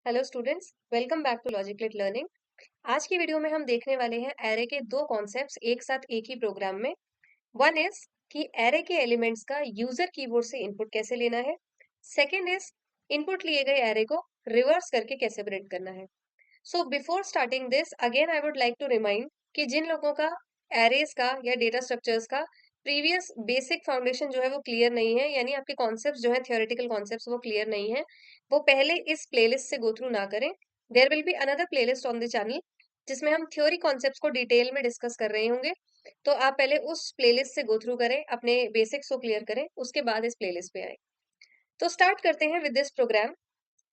Hello students, welcome back to Logicalate learning. आज की video में हम देखने वाले हैं एरे के दो कॉन्सेप्ट्स एक साथ एक ही प्रोग्राम में। वन इज कि एरे के एलिमेंट्स का यूजर कीबोर्ड से इनपुट कैसे लेना है। सेकंड इज इनपुट लिए गए एरे को रिवर्स करके कैसे प्रिंट करना है। So before starting this again I would like to remind कि जिन लोगों का एरेज का या डेटा स्ट्रक्चर्स का प्रीवियस बेसिक फाउंडेशन जो है वो क्लियर नहीं है, यानी आपके कॉन्सेप्ट्स जो है थियोरेटिकल कॉन्सेप्ट्स वो क्लियर नहीं है, वो पहले इस प्लेलिस्ट से गो थ्रू ना करें। There will be another playlist on the channel जिसमें हम थ्योरी कॉन्सेप्ट्स को डिटेल में डिस्कस कर रहे होंगे। तो आप पहले उस प्लेलिस्ट से गो थ्रू करें, अपने बेसिक्स को क्लियर करें, उसके बाद इस प्लेलिस्ट पे आए। तो स्टार्ट करते हैं विद दिस प्रोग्राम।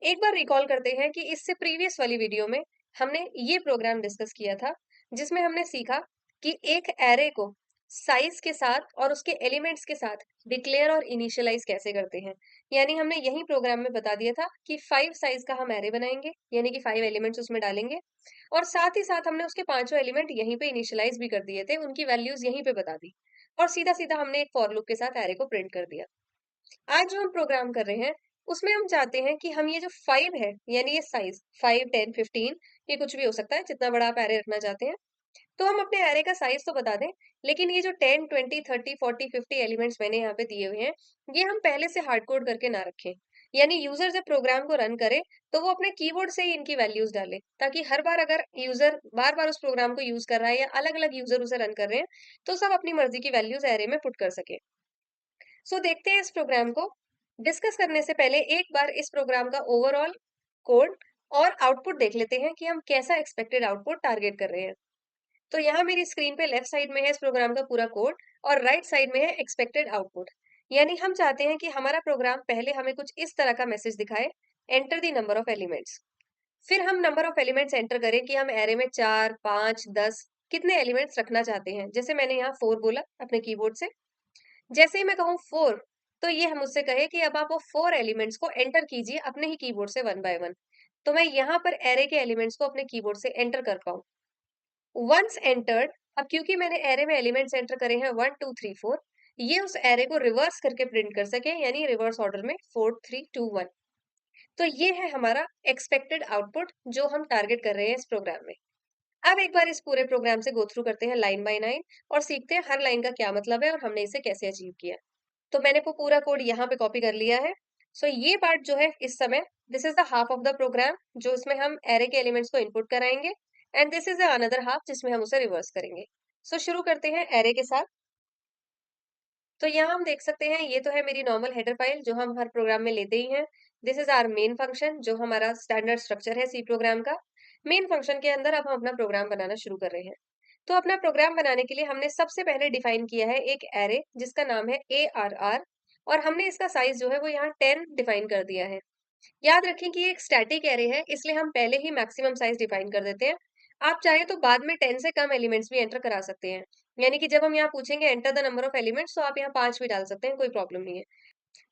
एक बार रिकॉल करते हैं कि इससे प्रीवियस वाली वीडियो में हमने ये प्रोग्राम डिस्कस किया था जिसमें हमने सीखा कि एक एरे को साइज के साथ और उसके एलिमेंट्स के साथ डिक्लेयर और इनिशियलाइज कैसे करते हैं। यानी हमने यही प्रोग्राम में बता दिया था कि 5 साइज का हम एरे बनाएंगे, यानी कि 5 एलिमेंट्स उसमें डालेंगे, और साथ ही साथ हमने उसके पांचों एलिमेंट यहीं पे इनिशियलाइज भी कर दिए थे, उनकी वैल्यूज यहीं पे बता दी, और सीधा सीधा हमने एक फॉर लूप के साथ एरे को प्रिंट कर दिया। आज जो हम प्रोग्राम कर रहे हैं उसमें हम चाहते हैं कि हम ये जो 5 है, यानी ये साइज 5, 10, 15, ये कुछ भी हो सकता है, जितना बड़ा आप एरे रखना चाहते हैं, तो हम अपने एरे का साइज तो बता दें, लेकिन ये जो 10, 20, 30, 40, 50 एलिमेंट्स मैंने यहाँ पे दिए हुए हैं, ये हम पहले से हार्ड कोड करके ना रखें। यानी यूजर जब प्रोग्राम को रन करे तो वो अपने कीबोर्ड से ही इनकी वैल्यूज डाले, ताकि हर बार अगर यूजर बार बार उस प्रोग्राम को यूज कर रहा है या अलग अलग यूजर उसे रन कर रहे हैं तो सब अपनी मर्जी की वैल्यूज एरे में पुट कर सके। सो देखते हैं इस प्रोग्राम को। डिस्कस करने से पहले एक बार इस प्रोग्राम का ओवरऑल कोड और आउटपुट देख लेते हैं कि हम कैसा एक्सपेक्टेड आउटपुट टारगेट कर रहे हैं। तो यहाँ मेरी स्क्रीन पे लेफ्ट साइड में है इस प्रोग्राम का पूरा कोड, और राइट साइड में है एक्सपेक्टेड आउटपुट। यानी हम चाहते हैं कि हमारा प्रोग्राम पहले हमें कुछ इस तरह का मैसेज दिखाए, enter the number of elements. फिर हम नंबर ऑफ एलिमेंट्स एंटर करें कि हम एरे में 4, 5, 10 कितने एलिमेंट्स रखना चाहते हैं। जैसे मैंने यहाँ 4 बोला अपने कीबोर्ड से। जैसे ही मैं कहूँ 4, तो ये हम मुझसे कहे कि अब आप वो 4 एलिमेंट्स को एंटर कीजिए अपने ही कीबोर्ड से वन बाय वन। तो मैं यहाँ पर एरे के एलिमेंट्स को अपने कीबोर्ड से एंटर कर पाऊँ। वंस एंटर्ड, अब क्योंकि मैंने एरे में एलिमेंट्स एंटर करे हैं 1, 2, 3, 4, ये उस एरे को रिवर्स करके प्रिंट कर सके, यानी रिवर्स ऑर्डर में 4, 3, 2, 1। तो ये है हमारा एक्सपेक्टेड आउटपुट जो हम टारगेट कर रहे हैं इस प्रोग्राम में। अब एक बार इस पूरे प्रोग्राम से गो थ्रू करते हैं लाइन बाय लाइन, और सीखते हैं हर लाइन का क्या मतलब है और हमने इसे कैसे अचीव किया। तो मैंने वो पूरा कोड यहाँ पे कॉपी कर लिया है। सो ये पार्ट जो है इस समय, this is the half of the program जो इसमें हम एरे के एलिमेंट्स को इनपुट कराएंगे, and this is the another half जिसमें हम उसे रिवर्स करेंगे। सो शुरू करते हैं एरे के साथ। तो यहाँ हम देख सकते हैं ये तो है मेरी नॉर्मल हेडर फाइल जो हम हर प्रोग्राम में लेते ही हैं। This is our main function जो हमारा स्टैंडर्ड स्ट्रक्चर है सी प्रोग्राम का। मेन फंक्शन के अंदर अब हम अपना प्रोग्राम बनाना शुरू कर रहे हैं। तो अपना प्रोग्राम बनाने के लिए हमने सबसे पहले डिफाइन किया है एक एरे जिसका नाम है ARR, और हमने इसका साइज जो है वो यहाँ 10 डिफाइन कर दिया है। याद रखें कि ये एक स्टैटिक एरे है, इसलिए हम पहले ही मैक्सिमम साइज डिफाइन कर देते हैं। आप चाहे तो बाद में 10 से कम एलिमेंट्स भी एंटर करा सकते हैं। यानी कि जब हम यहाँ पूछेंगे enter the number of elements, तो आप यहाँ 5 भी डाल सकते हैं, कोई प्रॉब्लम नहीं है।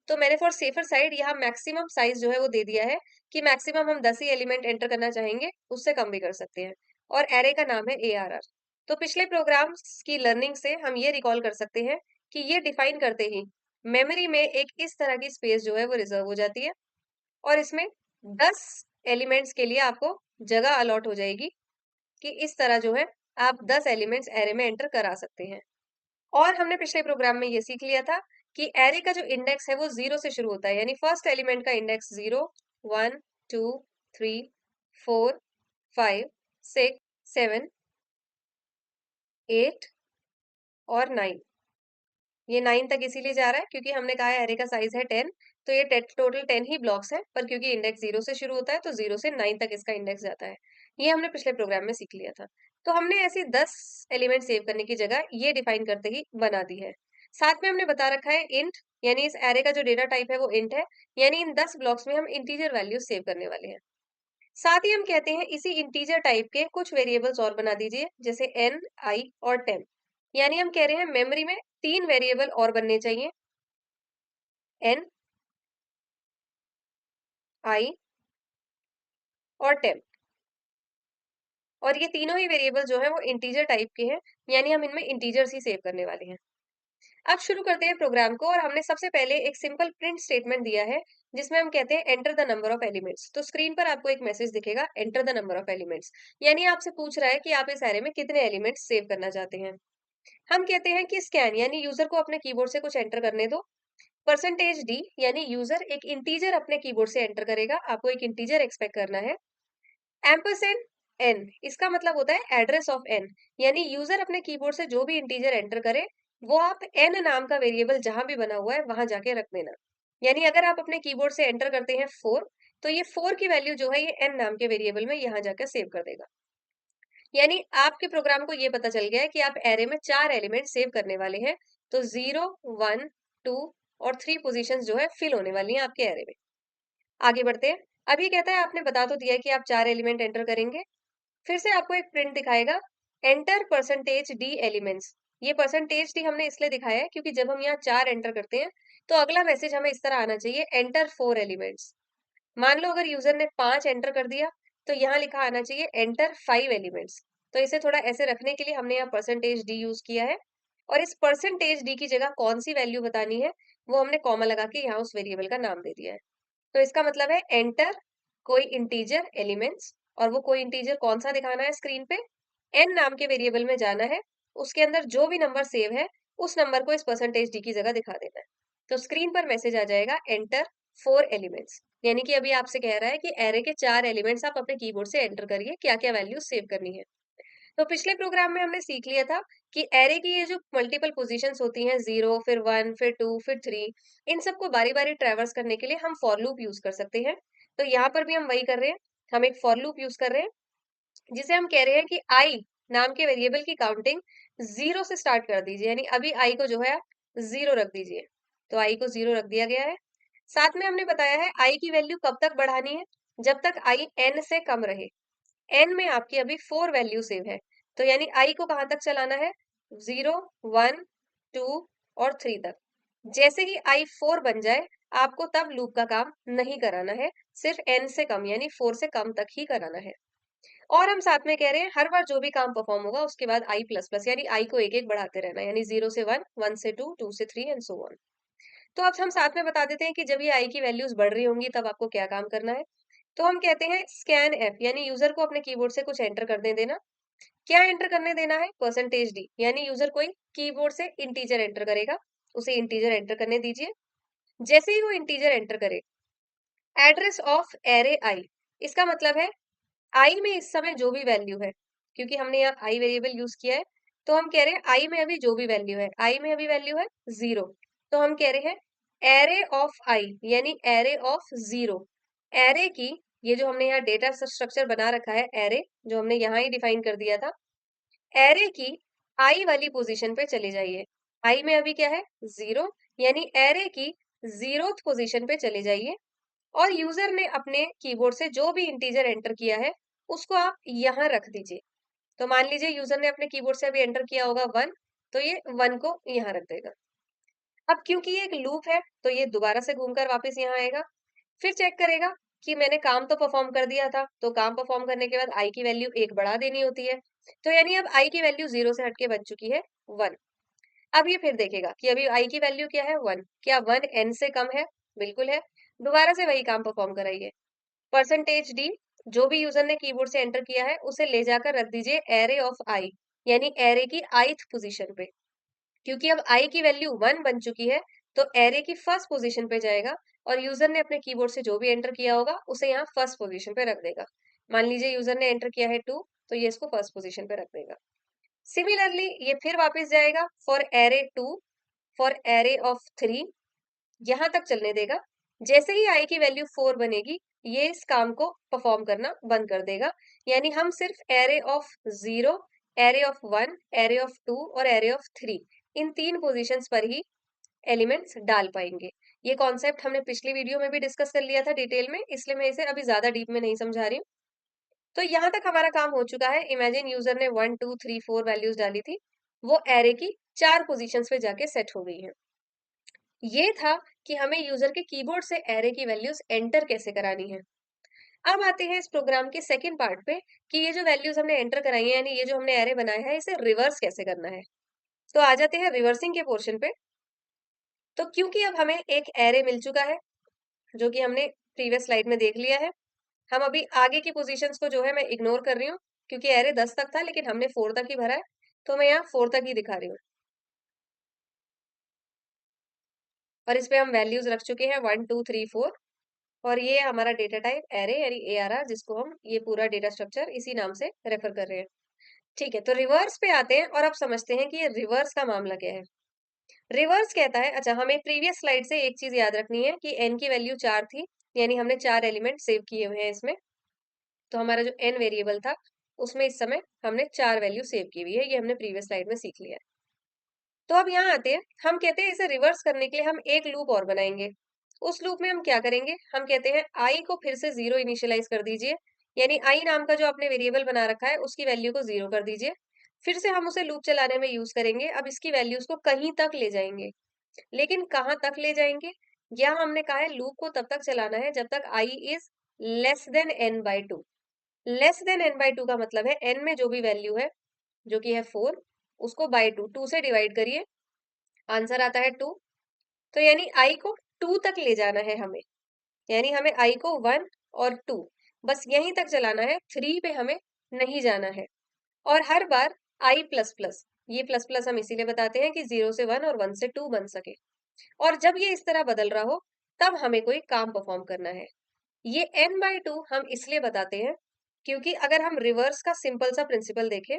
तो मैंने फॉर सेफर साइड यहाँ मैक्सिमम साइज जो है वो दे दिया है कि मैक्सिमम हम 10 ही एलिमेंट एंटर करना चाहेंगे, उससे कम भी कर सकते हैं। और एरे का नाम है ARR। तो पिछले प्रोग्राम्स की लर्निंग से हम ये रिकॉल कर सकते हैं कि ये डिफाइन करते ही मेमोरी में एक इस तरह की स्पेस जो है वो रिजर्व हो जाती है, और इसमें 10 एलिमेंट्स के लिए आपको जगह अलॉट हो जाएगी कि इस तरह जो है आप 10 एलिमेंट्स एरे में एंटर करा सकते हैं। और हमने पिछले प्रोग्राम में ये सीख लिया था कि एरे का जो इंडेक्स है वो 0 से शुरू होता है, यानी फर्स्ट एलिमेंट का इंडेक्स 0, 1, 2, 3, 4, 5, 6, 7, 8 और 9। ये 9 तक इसीलिए जा रहा है क्योंकि हमने कहा है एरे का साइज है 10, तो ये टोटल 10 ही ब्लॉक्स है, पर क्योंकि इंडेक्स 0 से शुरू होता है तो 0 से 9 तक इसका इंडेक्स जाता है। ये हमने पिछले प्रोग्राम में सीख लिया था। तो हमने ऐसी 10 एलिमेंट सेव करने की जगह ये डिफाइन करते ही बना दी है। साथ में हमने बता रखा है इंट, यानी इस एरे का जो डेटा टाइप है वो इंट है, यानी इन 10 ब्लॉक्स में हम इंटीजर वैल्यूज सेव करने वाले हैं। साथ ही हम कहते हैं इसी इंटीजर टाइप के कुछ वेरिएबल्स और बना दीजिए, जैसे n, i और temp। यानी हम कह रहे हैं मेमोरी में 3 वेरिएबल और बनने चाहिए, n, i और temp। और ये तीनों ही वेरिएबल जो है वो इंटीजर टाइप के हैं, यानी हम इनमें इंटीजर्स ही सेव करने वाले हैं। अब शुरू करते हैं प्रोग्राम को, और हमने सबसे पहले एक सिंपल प्रिंट स्टेटमेंट दिया है जिसमें हम कहते हैं enter the number of elements. तो स्क्रीन पर आपको एक मैसेज दिखेगा enter the number of elements, यानी आपसे पूछ रहा है कि आप इस एरे में कितने एलिमेंट्स सेव करना चाहते हैं। हम कहते हैं कि स्कैन, यानी यूजर को अपने कीबोर्ड से कुछ एंटर करने दो। परसेंटेज डी, यानी यूजर एक इंटीजर अपने कीबोर्ड से एंटर करेगा, आपको एक इंटीजर एक्सपेक्ट करना है। एम्परसेंड एन, इसका मतलब होता है एड्रेस ऑफ एन, यानी यूजर अपने कीबोर्ड से जो भी इंटीजर एंटर करे वो आप एन नाम का वेरिएबल जहां भी बना हुआ है वहां जाके रख देना। यानी अगर आप अपने कीबोर्ड से एंटर करते हैं 4, तो ये 4 की वैल्यू जो है ये एन नाम के वेरिएबल में यहां जाकर सेव कर देगा। यानी आपके प्रोग्राम को ये पता चल गया है कि आप एरे में 4 एलिमेंट सेव करने वाले हैं, तो 0, 1, 2 और 3 पोजीशंस जो है फिल होने वाली हैं आपके एरे में। आगे बढ़ते हैं। अब ये कहता है आपने बता तो दिया है कि आप 4 एलिमेंट एंटर करेंगे। फिर से आपको एक प्रिंट दिखाएगा एंटर परसेंटेज डी एलिमेंट्स। ये परसेंटेज डी हमने इसलिए दिखाया है क्योंकि जब हम यहाँ 4 एंटर करते हैं तो अगला मैसेज हमें इस तरह आना चाहिए एंटर 4 एलिमेंट्स। मान लो अगर यूजर ने 5 एंटर कर दिया तो यहाँ लिखा आना चाहिए एंटर 5 एलिमेंट्स। तो इसे थोड़ा ऐसे रखने के लिए हमने यहाँ परसेंटेज डी यूज किया है, और इस परसेंटेज डी की जगह कौन सी वैल्यू बतानी है वो हमने कॉमा लगा के यहाँ उस वेरिएबल का नाम दे दिया है। तो इसका मतलब है एंटर कोई इंटीजर एलिमेंट्स, और वो कोई इंटीजर कौन सा दिखाना है स्क्रीन पे, एन नाम के वेरिएबल में जाना है, उसके अंदर जो भी नंबर सेव है उस नंबर को इस परसेंटेज डी की जगह दिखा देना है। तो स्क्रीन पर मैसेज आ जाएगा एंटर 4 एलिमेंट्स, यानी कि अभी आपसे कह रहा है कि एरे के 4 एलिमेंट्स आप अपने कीबोर्ड से एंटर करिए, क्या क्या वैल्यू सेव करनी है। तो पिछले प्रोग्राम में हमने सीख लिया था कि एरे की ये जो मल्टीपल पोजीशंस होती हैं, 0 फिर 1 फिर 2 फिर 3, इन सबको बारी बारी ट्रैवर्स करने के लिए हम फॉर लूप यूज कर सकते हैं। तो यहाँ पर भी हम वही कर रहे हैं, हम एक फॉर लूप यूज कर रहे हैं जिसे हम कह रहे हैं कि आई नाम के वेरिएबल की काउंटिंग 0 से स्टार्ट कर दीजिए, यानी अभी आई को जो है 0 रख दीजिए। तो आई को 0 रख दिया गया है। साथ में हमने बताया है आई की वैल्यू कब तक बढ़ानी है, जब तक आई एन से कम रहे। एन में आपकी अभी 4 वैल्यू सेव है, तो यानी आई को कहां तक चलाना है, 0, 1, 2 और 3 तक। जैसे ही आई 4 बन जाए आपको तब लूप का काम नहीं कराना है, सिर्फ एन से कम यानी 4 से कम तक ही कराना है। और हम साथ में कह रहे हैं हर बार जो भी काम परफॉर्म होगा उसके बाद आई प्लस प्लस, यानी आई को एक एक बढ़ाते रहना, यानी 0 से 1, 1 से 2, 2 से 3 एंड सो ऑन। तो अब हम साथ में बता देते हैं कि जब ये आई की वैल्यूज बढ़ रही होंगी तब आपको क्या काम करना है। तो हम कहते हैं स्कैन एफ, यानी यूजर को अपने कीबोर्ड से कुछ एंटर करने देना। क्या एंटर करने देना है, परसेंटेज डी, यानी यूजर कोई कीबोर्ड से इंटीजर एंटर करेगा, उसे इंटीजर एंटर करने दीजिए। जैसे ही वो इंटीजर एंटर करे, एड्रेस ऑफ एरे आई, इसका मतलब है आई में इस समय जो भी वैल्यू है, क्योंकि हमने यहाँ आई वेरिएबल यूज किया है, तो हम कह रहे हैं आई में अभी जो भी वैल्यू है, आई में अभी वैल्यू है 0, तो हम कह रहे हैं एरे ऑफ आई, यानी एरे ऑफ 0। एरे की, ये जो हमने यहाँ डेटा स्ट्रक्चर बना रखा है एरे, जो हमने यहाँ ही डिफाइन कर दिया था, एरे की आई वाली पोजीशन पे चले जाइए। आई में अभी क्या है 0, यानी एरे की 0th पोजीशन पे चले जाइए, और यूजर ने अपने कीबोर्ड से जो भी इंटीजर एंटर किया है उसको आप यहाँ रख दीजिए। तो मान लीजिए यूजर ने अपने कीबोर्ड से अभी एंटर किया होगा 1, तो ये 1 को यहाँ रख देगा। अब क्योंकि ये एक लूप है तो ये दोबारा से घूमकर वापस यहाँ आएगा, फिर चेक करेगा कि मैंने काम तो परफॉर्म कर दिया था, तो काम परफॉर्म करने के बाद आई की वैल्यू 1 बढ़ा देनी होती है, तो यानी अब आई की वैल्यू 0 से हटके बन चुकी है 1। अब ये फिर देखेगा कि अभी आई की वैल्यू क्या है 1, क्या 1 एन से कम है, बिल्कुल है। दोबारा से वही काम परफॉर्म कराइए। परसेंटेज डी, जो भी यूजर ने कीबोर्ड से एंटर किया है उसे ले जाकर रख दीजिए एरे ऑफ आई, यानी एरे की आईथ पोजीशन पे। क्योंकि अब आई की वैल्यू 1 बन चुकी है तो एरे की फर्स्ट पोजीशन पे जाएगा, और यूजर ने अपने कीबोर्ड से जो भी एंटर किया होगा उसे यहाँ फर्स्ट पोजीशन पे रख देगा। मान लीजिए यूजर ने एंटर किया है 2, तो ये इसको फर्स्ट पोजीशन पे रख देगा। सिमिलरली ये फिर वापस जाएगा for array 2, for array of 3, यहां तक चलने देगा। जैसे ही आई की वैल्यू 4 बनेगी ये इस काम को परफॉर्म करना बंद कर देगा, यानी हम सिर्फ array of 0, array of 1, array of 2 और एरे ऑफ 3, इन 3 पोजीशंस पर ही एलिमेंट्स डाल पाएंगे। ये कॉन्सेप्ट हमने पिछली वीडियो में भी डिस्कस कर लिया था डिटेल में, इसलिए मैं इसे अभी ज्यादा डीप में नहीं समझा रही हूँ। तो यहाँ तक हमारा काम हो चुका है। इमेजिन यूजर ने 1, 2, 3, 4 वैल्यूज डाली थी, वो एरे की 4 पोजीशंस पे जाके सेट हो गई हैं। ये था कि हमें यूजर के कीबोर्ड से एरे की वैल्यूज एंटर कैसे करानी है। अब आते हैं इस प्रोग्राम के सेकंड पार्ट पे कि ये जो वैल्यूज हमने एंटर कराई है, यानी ये जो हमने एरे बनाया है, इसे रिवर्स कैसे करना है। तो आ जाते हैं रिवर्सिंग के पोर्शन पे। तो क्योंकि अब हमें एक एरे मिल चुका है, जो कि हमने प्रीवियस स्लाइड में देख लिया है। हम अभी आगे की पोजीशंस को जो है मैं इग्नोर कर रही हूँ, क्योंकि एरे 10 तक था लेकिन हमने 4 तक ही भरा है, तो मैं यहाँ 4 तक ही दिखा रही हूँ। और इस पे हम वैल्यूज रख चुके हैं 1 2 3 4। और ये हमारा डेटा टाइप एरे यानी ARR, जिसको हम ये पूरा डेटा स्ट्रक्चर इसी नाम से रेफर कर रहे हैं। ठीक है, तो रिवर्स पे आते हैं और अब समझते हैं कि ये रिवर्स का मामला क्या है। रिवर्स कहता है, अच्छा हमें प्रीवियस स्लाइड से एक चीज याद रखनी है कि n की वैल्यू 4 थी, यानी हमने 4 एलिमेंट सेव किए हुए हैं इसमें। तो हमारा जो n वेरिएबल था उसमें इस समय हमने 4 वैल्यू सेव की हुई है, ये हमने प्रीवियस स्लाइड में सीख लिया है। तो अब यहाँ आते हैं, हम कहते हैं इसे रिवर्स करने के लिए हम एक लूप और बनाएंगे। उस लूप में हम क्या करेंगे, हम कहते हैं i को फिर से 0 इनिशियलाइज कर दीजिए, यानी i नाम का जो आपने वेरिएबल बना रखा है उसकी वैल्यू को 0 कर दीजिए। फिर से हम उसे लूप चलाने में यूज करेंगे। अब इसकी वैल्यूज को कहीं तक ले जाएंगे, लेकिन कहाँ तक ले जाएंगे, यहाँ हमने कहा है लूप को तब तक चलाना है जब तक i is less than n/2। Less than n/2 का मतलब है n में जो भी वैल्यू है, जो कि है 4, उसको बाय 2 से डिवाइड करिए, आंसर आता है 2। तो यानी i को 2 तक ले जाना है हमें, यानी हमें i को 1 और 2 बस यहीं तक चलाना है, 3 पे हमें नहीं जाना है। और हर बार i प्लस प्लस, ये प्लस प्लस हम इसीलिए बताते हैं कि 0 से 1 और 1 से 2 बन सके। और जब ये इस तरह बदल रहा हो तब हमें कोई काम परफॉर्म करना है। ये n/2 हम इसलिए बताते हैं क्योंकि अगर हम रिवर्स का सिंपल सा प्रिंसिपल देखें,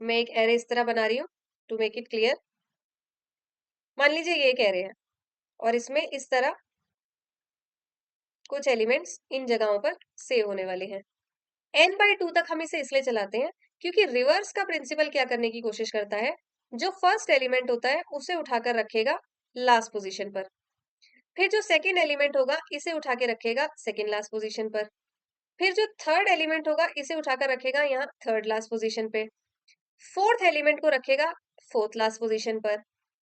मैं एक एरे इस तरह बना रही हूँ टू मेक इट क्लियर। मान लीजिए ये एक एरे है और इसमें इस तरह कुछ एलिमेंट्स इन जगहों पर सेव होने वाले हैं। n/2 तक हम इसे इसलिए चलाते हैं क्योंकि रिवर्स का प्रिंसिपल क्या करने की कोशिश करता है, जो फर्स्ट एलिमेंट होता है उसे उठाकर रखेगा लास्ट पोजीशन पर, फिर जो सेकंड एलिमेंट होगा इसे उठा के रखेगा सेकंड लास्ट पोजीशन पर, फिर जो थर्ड एलिमेंट होगा इसे उठाकर रखेगा यहाँ थर्ड लास्ट पोजीशन पे, फोर्थ एलिमेंट को रखेगा फोर्थ लास्ट पोजीशन पर।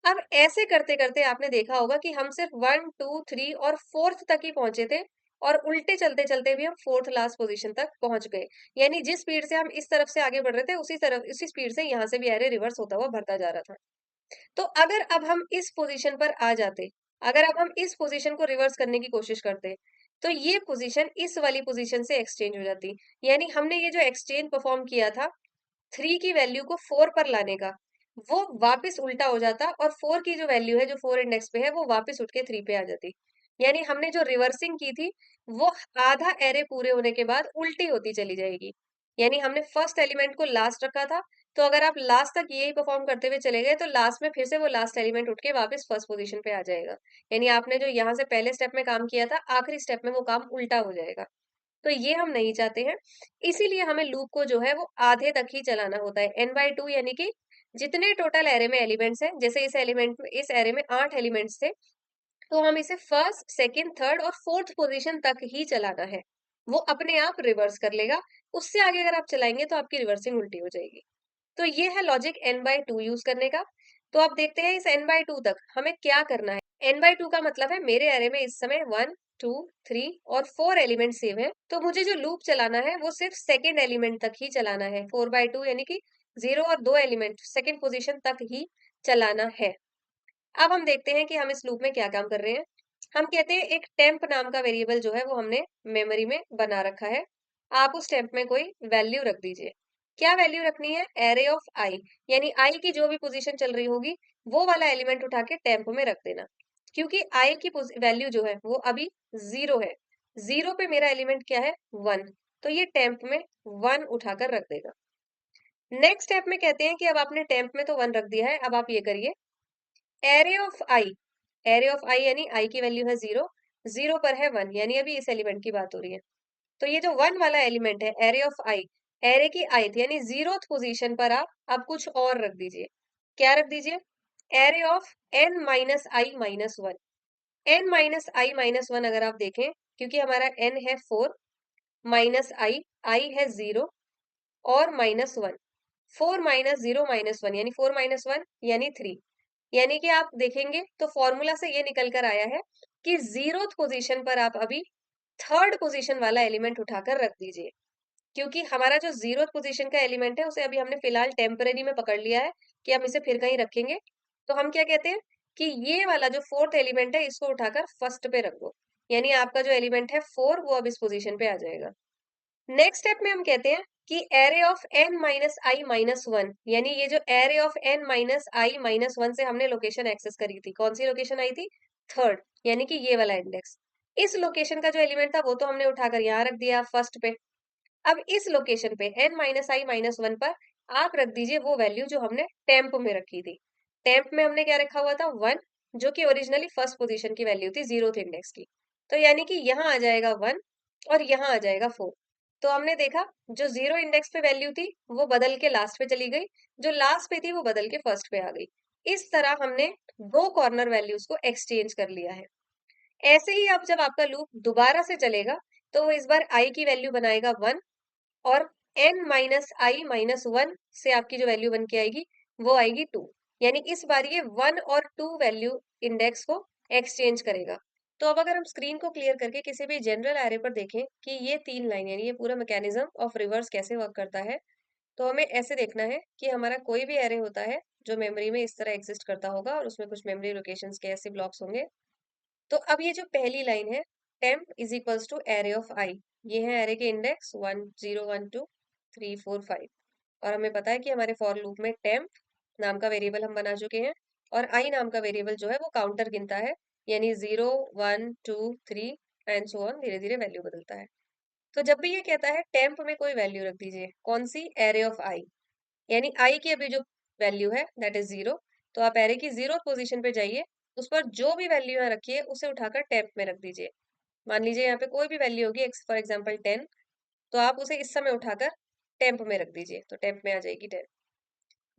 अब ऐसे करते करते आपने देखा होगा कि हम सिर्फ 1 2 3 और फोर्थ तक ही पहुंचे थे, और उल्टे चलते चलते भी हम फोर्थ लास्ट पोजीशन तक पहुंच गए। यानी जिस स्पीड से हम इस तरफ से आगे बढ़ रहे थे उसी स्पीड से यहाँ से भी एरे रिवर्स होता हुआ बढ़ता जा रहा था। तो अगर अब हम इस पोजीशन पर आ जाते, अगर अब हम इस पोजीशन को रिवर्स करने की कोशिश करते, तो ये पोजीशन इस वाली पोजीशन से एक्सचेंज हो जाती। यानी हमने ये जो एक्सचेंज परफॉर्म किया था 3 की वैल्यू को 4 पर लाने का, वो वापस उल्टा हो जाता और 4 की जो वैल्यू है जो 4 इंडेक्स पे है वो वापस उठ के 3 पे आ जाती। यानी हमने जो रिवर्सिंग की थी वो आधा एरे पूरे होने के बाद उल्टी होती चली जाएगी। यानी हमने फर्स्ट एलिमेंट को लास्ट रखा था, तो अगर आप लास्ट तक यही परफॉर्म करते हुए चले गए तो लास्ट में फिर से वो लास्ट एलिमेंट उठ के वापस फर्स्ट पोजीशन पे आ जाएगा। यानी आपने जो यहाँ से पहले स्टेप में काम किया था आखिरी स्टेप में वो काम उल्टा हो जाएगा। तो ये हम नहीं चाहते हैं, इसीलिए हमें लूप को जो है वो आधे तक ही चलाना होता है। n/2 यानी कि जितने टोटल एरे में एलिमेंट्स हैं, जैसे इस एरे में 8 एलिमेंट्स थे, तो हम इसे फर्स्ट सेकंड थर्ड और फोर्थ पोजीशन तक ही चलाना है, वो अपने आप रिवर्स कर लेगा। उससे आगे अगर आप चलाएंगे तो आपकी रिवर्सिंग उल्टी हो जाएगी। तो ये है लॉजिक n/2 यूज करने का। तो आप देखते हैं इस n/2 तक हमें क्या करना है। n/2 का मतलब है मेरे एरे में इस समय 1 2 3 और 4 एलिमेंट सेव है, तो मुझे जो लूप चलाना है वो सिर्फ सेकेंड एलिमेंट तक ही चलाना है। 4/2 यानी कि 0 और 2 एलिमेंट सेकेंड पोजीशन तक ही चलाना है। अब हम देखते हैं कि हम इस लूप में क्या काम कर रहे हैं। हम कहते हैं एक टेम्प नाम का वेरिएबल जो है वो हमने मेमोरी में बना रखा है। आप उस टेम्प में कोई वैल्यू रख दीजिए। क्या वैल्यू रखनी है, एरे ऑफ आई, यानी आई की जो भी पोजीशन चल रही होगी वो वाला एलिमेंट उठा के टेम्प में रख देना। क्योंकि आई की वैल्यू जो है वो अभी 0 है, 0 पे मेरा एलिमेंट क्या है 1, तो ये टेम्प में 1 उठाकर रख देगा। नेक्स्ट स्टेप में कहते हैं कि अब आपने टेम्प में तो 1 रख दिया है, अब आप ये करिए array of I, array of I यानी आई की वैल्यू है 0, 0 पर है 1, यानी अभी इस एलिमेंट की बात हो रही है। तो ये जो 1 वाला एलिमेंट है एरे ऑफ आई, एरे की ith यानी 0th पोजीशन पर आप अब कुछ और रख दीजिए। क्या रख दीजिए, array of n minus I minus 1। n minus I minus 1 अगर आप देखें, क्योंकि हमारा n है 4 माइनस आई है 0 और माइनस 1, 4 माइनस 0 माइनस 1 यानी 4 माइनस 1 यानी 3। यानी कि आप देखेंगे तो फॉर्मूला से ये निकल कर आया है कि 0th पोजीशन पर आप अभी थर्ड पोजीशन वाला एलिमेंट उठाकर रख दीजिए। क्योंकि हमारा जो 0th पोजीशन का एलिमेंट है उसे अभी हमने फिलहाल टेम्परेरी में पकड़ लिया है कि हम इसे फिर कहीं रखेंगे। तो हम क्या कहते हैं, कि ये वाला जो फोर्थ एलिमेंट है इसको उठाकर फर्स्ट पे रख दो, यानी आपका जो एलिमेंट है 4 वो अब इस पोजीशन पे आ जाएगा। नेक्स्ट स्टेप में हम कहते हैं कि array of n minus I minus one, यानी ये जो array of n minus I minus one से हमने लोकेशन एक्सेस करी थी, कौन सी लोकेशन आई थी? थर्ड, यानी कि ये वाला इंडेक्स। इस लोकेशन का जो एलिमेंट था वो तो हमने उठाकर यहाँ रख दिया फर्स्ट पे। अब इस लोकेशन पे n माइनस आई माइनस वन पर आप रख दीजिए वो वैल्यू जो हमने टेम्प में रखी थी। टेम्प में हमने क्या रखा हुआ था? 1, जो कि ओरिजिनली फर्स्ट पोजीशन की वैल्यू थी जीरोथ इंडेक्स की। तो यानी कि यहाँ आ जाएगा 1 और यहाँ आ जाएगा 4। तो हमने देखा जो जीरो इंडेक्स पे वैल्यू थी वो बदल के लास्ट पे चली गई, जो लास्ट पे थी वो बदल के फर्स्ट पे आ गई। इस तरह हमने दो कॉर्नर वैल्यूज को एक्सचेंज कर लिया है। ऐसे ही अब जब आपका लूप दोबारा से चलेगा तो वो इस बार आई की वैल्यू बनाएगा 1 और n माइनस आई माइनस वन से आपकी जो वैल्यू बन के आएगी वो आएगी 2। यानी इस बार ये 1 और 2 वैल्यू इंडेक्स को एक्सचेंज करेगा। तो अब अगर हम स्क्रीन को क्लियर करके किसी भी जनरल एरे पर देखें कि ये 3 लाइन यानी ये पूरा मैकेनिज्म ऑफ रिवर्स कैसे वर्क करता है, तो हमें ऐसे देखना है कि हमारा कोई भी एरे होता है जो मेमोरी में इस तरह एग्जिस्ट करता होगा और उसमें कुछ मेमोरी लोकेशंस के ऐसे ब्लॉक्स होंगे। तो अब ये जो पहली लाइन है, temp is equals to array of I, ये है एरे के इंडेक्स 1 0 1 2 3 4 5। और हमें पता है कि हमारे फॉर लूप में टेम्प नाम का वेरिएबल हम बना चुके हैं और आई नाम का वेरिएबल जो है वो काउंटर गिनता है, यानी 0 1 2 3 एंड सो ऑन, धीरे धीरे वैल्यू बदलता है। तो जब भी ये कहता है टेम्प में कोई वैल्यू रख दीजिए, कौन सी? एरे ऑफ आई, यानी आई की अभी जो वैल्यू है दैट इज 0, तो आप एरे की 0 पोजीशन पे जाइए, उस पर जो भी वैल्यू यहाँ रखी है उसे उठाकर टेम्प में रख दीजिए। मान लीजिए यहाँ पे कोई भी वैल्यू होगी फॉर एग्जाम्पल 10, तो आप उसे इस समय उठाकर टेम्प में रख दीजिए, तो टेम्प में आ जाएगी 10।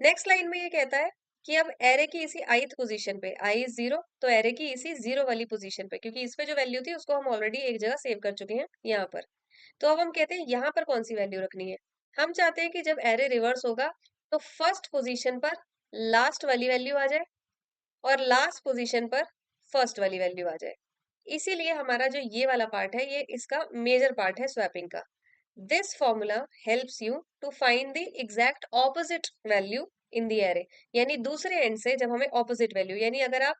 नेक्स्ट लाइन में ये कहता है कि अब एरे की इसी ith पोजीशन पे, आई इज 0, तो एरे की इसी 0 वाली पोजीशन पे, क्योंकि इस पे जो वैल्यू थी उसको हम ऑलरेडी एक जगह सेव कर चुके हैं यहाँ पर। तो अब हम कहते हैं यहाँ पर कौन सी वैल्यू रखनी है? हम चाहते हैं कि जब एरे रिवर्स होगा तो फर्स्ट पोजीशन पर लास्ट वाली वैल्यू आ जाए और लास्ट पोजीशन पर फर्स्ट वाली वैल्यू आ जाए। इसीलिए हमारा जो ये वाला पार्ट है ये इसका मेजर पार्ट है स्वैपिंग का। This formula helps you to find the exact opposite value in the array, यानी दूसरे एंड से जब हमें ऑपोजिट वैल्यू, यानी अगर आप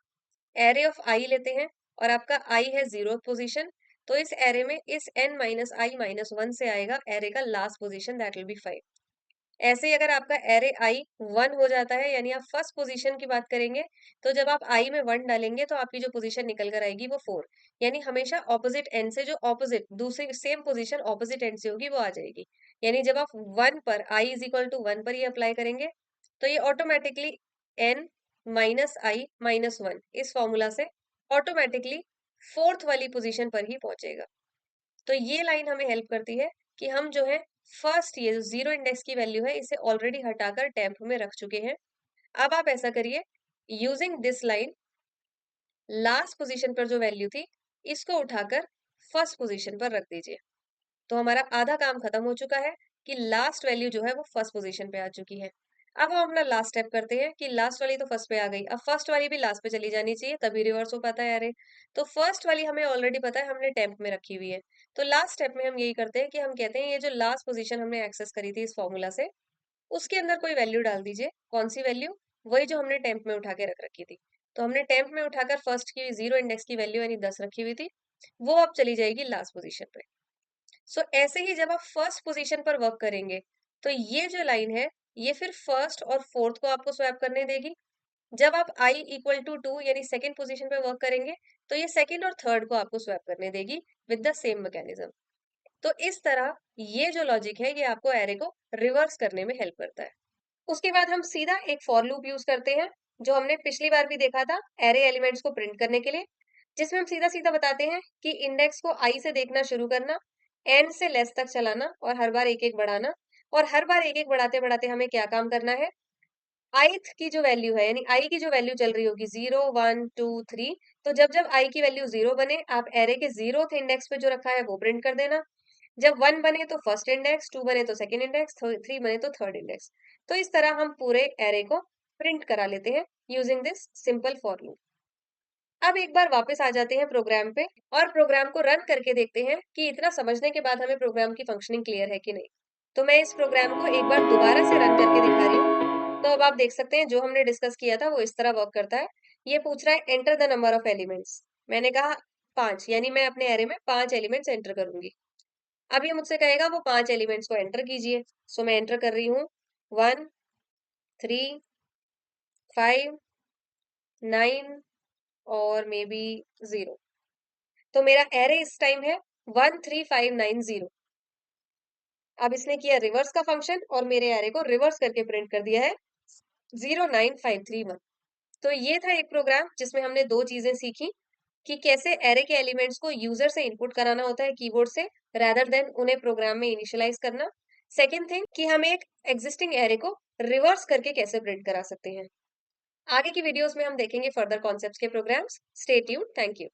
एरे ऑफ आई लेते हैं और आपका आई है जीरो पोजीशन, तो इस एरे में इस n माइनस आई माइनस वन से आएगा एरे का last position, that will be 5। ऐसे ही अगर आपका एरे आई 1 हो जाता है, यानी आप फर्स्ट पोजीशन की बात करेंगे, तो जब आप आई में 1 डालेंगे तो आपकी जो पोजीशन निकल कर आएगी वो 4। यानी हमेशा ऑपोजिट एंड से जो ऑपोजिट दूसरी सेम पोजीशन ऑपोजिट एंड से होगी वो आ जाएगी। यानी जब आप 1 पर आई इज इक्वल टू 1 पर ये अप्लाई करेंगे तो ये ऑटोमेटिकली n माइनस आई माइनस वन इस फॉर्मूला से ऑटोमेटिकली फोर्थ वाली पोजीशन पर ही पहुंचेगा। तो ये लाइन हमें हेल्प करती है कि हम जो है फर्स्ट ये जो जीरो इंडेक्स की वैल्यू है इसे ऑलरेडी हटाकर टेम्प में रख चुके हैं। अब आप ऐसा करिए, using this line last position पर जो वैल्यू थी इसको उठाकर फर्स्ट पोजीशन पर रख दीजिए। तो हमारा आधा काम खत्म हो चुका है कि लास्ट वैल्यू जो है वो फर्स्ट पोजीशन पे आ चुकी है। अब हम अपना लास्ट स्टेप करते हैं कि लास्ट वाली तो फर्स्ट पे आ गई, अब फर्स्ट वाली भी लास्ट पे चली जानी चाहिए तभी रिवर्स हो पाता है। अरे तो फर्स्ट वाली हमें ऑलरेडी पता है, हमने टेम्प में रखी हुई है। तो लास्ट स्टेप में हम यही करते हैं कि हम कहते हैं ये जो लास्ट पोजीशन हमने एक्सेस करी थी इस फॉर्मूला से, उसके अंदर कोई वैल्यू डाल दीजिए। कौन सी वैल्यू? वही जो हमने टेम्प में उठा के रख रखी थी। तो हमने टेम्प में उठाकर फर्स्ट की जीरो इंडेक्स की वैल्यू यानी 10 रखी हुई थी, वो अब चली जाएगी लास्ट पोजीशन पे। सो ऐसे ही जब आप फर्स्ट पोजीशन पर वर्क करेंगे तो ये जो लाइन है ये फिर फर्स्ट और फोर्थ को आपको स्वैप करने देगी। जब आप i इक्वल टू 2 यानी सेकंड पोजीशन पे वर्क करेंगे तो ये सेकंड और थर्ड को आपको स्वैप करने देगी विद द सेम मैकेनिज्म। तो इस तरह ये जो लॉजिक है ये आपको एरे को रिवर्स करने में हेल्प करता है। उसके बाद हम सीधा एक फॉर लूप यूज करते हैं जो हमने पिछली बार भी देखा था एरे एलिमेंट्स को प्रिंट करने के लिए, जिसमें हम सीधा सीधा बताते हैं कि इंडेक्स को आई से देखना शुरू करना, एन से लेस तक चलाना और हर बार एक एक बढ़ाना। और हर बार एक एक बढ़ाते बढ़ाते हमें क्या काम करना है? ith की जो वैल्यू है यानी आई की जो वैल्यू चल रही होगी 0 1 2 3, तो जब जब आई की वैल्यू 0 बने आप एरे के जीरोथ इंडेक्स पे जो रखा है वो प्रिंट कर देना। जब 1 बने तो फर्स्ट इंडेक्स, 2 बने तो सेकंड इंडेक्स, 3 बने तो थर्ड इंडेक्स। तो इस तरह हम पूरे एरे को प्रिंट करा लेते हैं using this simple for loop. अब एक बार वापस आ जाते हैं प्रोग्राम पे और प्रोग्राम को रन करके देखते हैं कि इतना समझने के बाद हमें प्रोग्राम की फंक्शनिंग क्लियर है कि नहीं। तो मैं इस प्रोग्राम को एक बार दोबारा से रन करके दिखा रही हूँ। तो अब आप देख सकते हैं जो हमने डिस्कस किया था वो इस तरह वर्क करता है ये पूछ रहा है enter the number of elements. मैंने कहा 5, यानी मैं अपने एरे में 5 एलिमेंट्स एंटर करूंगी। अब ये मुझसे कहेगा वो 5 एलिमेंट्स को एंटर कीजिए। सो मैं एंटर कर रही हूँ 1, 3, 5, 9 और मे बी 0। तो मेरा एरे इस टाइम है 13590। अब इसने किया रिवर्स का फंक्शन और मेरे एरे को रिवर्स करके प्रिंट कर दिया है 09531। तो ये था एक प्रोग्राम जिसमें हमने दो चीजें सीखी कि कैसे एरे के एलिमेंट्स को यूजर से इनपुट कराना होता है कीबोर्ड से, रादर देन उन्हें प्रोग्राम में इनिशियलाइज करना। सेकेंड थिंग कि हम एक एग्जिस्टिंग एरे को रिवर्स करके कैसे प्रिंट करा सकते हैं। आगे की वीडियोस में हम देखेंगे फर्दर कॉन्सेप्ट्स के programs. Stay tuned. Thank you.